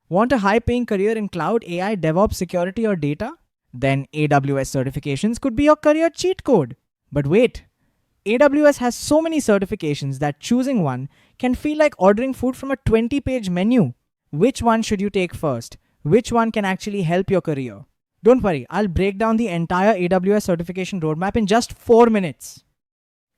Want a high-paying career in cloud, AI, DevOps, security, or data? Then AWS certifications could be your career cheat code. But wait, AWS has so many certifications that choosing one can feel like ordering food from a 20-page menu. Which one should you take first? Which one can actually help your career? Don't worry, I'll break down the entire AWS certification roadmap in just 4 minutes.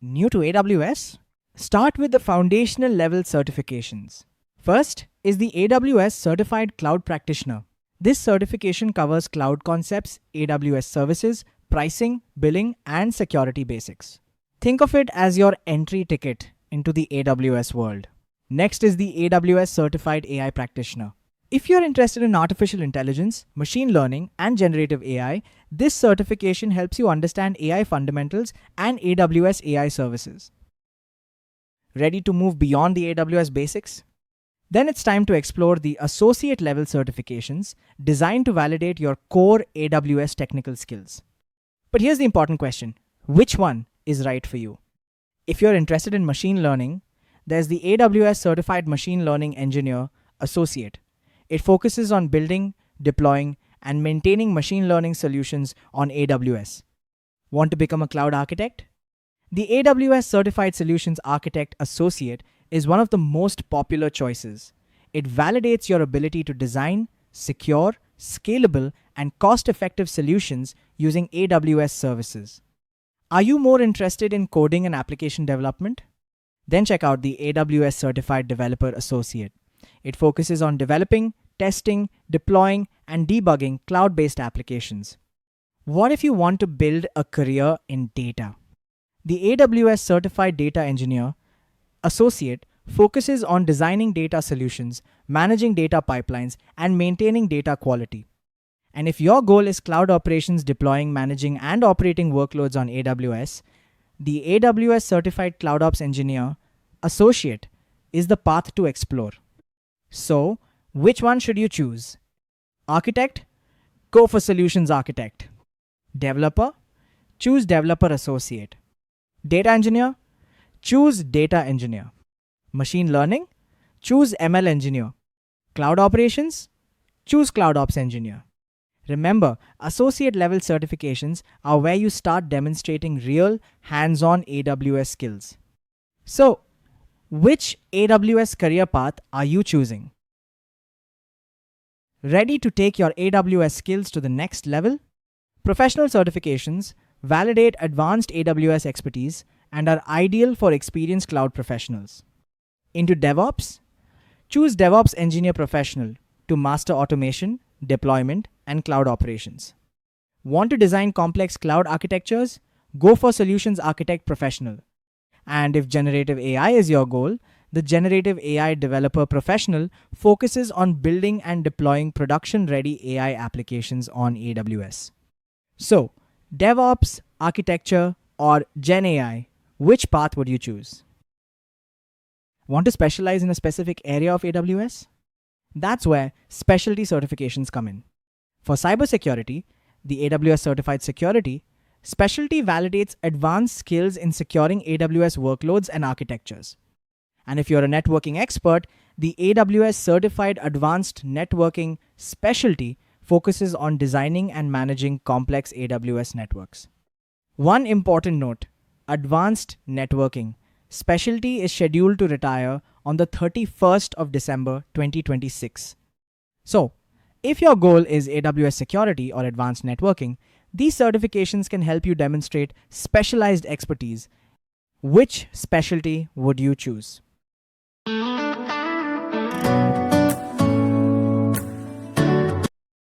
New to AWS? Start with the foundational level certifications. First is the AWS Certified Cloud Practitioner. This certification covers cloud concepts, AWS services, pricing, billing, and security basics. Think of it as your entry ticket into the AWS world. Next is the AWS Certified AI Practitioner. If you're interested in artificial intelligence, machine learning, and generative AI, this certification helps you understand AI fundamentals and AWS AI services. Ready to move beyond the AWS basics? Then it's time to explore the associate level certifications designed to validate your core AWS technical skills. But here's the important question: which one is right for you? If you're interested in machine learning, there's the AWS Certified Machine Learning Engineer Associate. It focuses on building, deploying, and maintaining machine learning solutions on AWS. Want to become a cloud architect? The AWS Certified Solutions Architect Associate is one of the most popular choices. It validates your ability to design, secure, scalable, and cost-effective solutions using AWS services. Are you more interested in coding and application development? Then check out the AWS Certified Developer Associate. It focuses on developing, testing, deploying, and debugging cloud-based applications. What if you want to build a career in data? The AWS Certified Data Engineer Associate focuses on designing data solutions, managing data pipelines, and maintaining data quality. And if your goal is cloud operations, deploying, managing, and operating workloads on AWS, the AWS Certified CloudOps Engineer Associate is the path to explore. So, which one should you choose? Architect? Go for Solutions Architect. Developer? Choose Developer Associate. Data Engineer? Choose Data Engineer. Machine Learning? Choose ML Engineer. Cloud Operations? Choose CloudOps Engineer. Remember, associate level certifications are where you start demonstrating real hands-on AWS skills. So, which AWS career path are you choosing? Ready to take your AWS skills to the next level? Professional certifications validate advanced AWS expertise and are ideal for experienced cloud professionals. Into DevOps? Choose DevOps Engineer Professional to master automation, deployment, and cloud operations. Want to design complex cloud architectures? Go for Solutions Architect Professional. And if generative AI is your goal, the Generative AI Developer Professional focuses on building and deploying production-ready AI applications on AWS. So, DevOps, architecture, or Gen AI, which path would you choose? Want to specialize in a specific area of AWS? That's where specialty certifications come in. For cybersecurity, the AWS Certified Security specialty validates advanced skills in securing AWS workloads and architectures. And if you're a networking expert, the AWS Certified Advanced Networking specialty focuses on designing and managing complex AWS networks. One important note: Advanced Networking specialty is scheduled to retire on the 31st of December 2026. So, if your goal is AWS security or advanced networking, these certifications can help you demonstrate specialized expertise. Which specialty would you choose?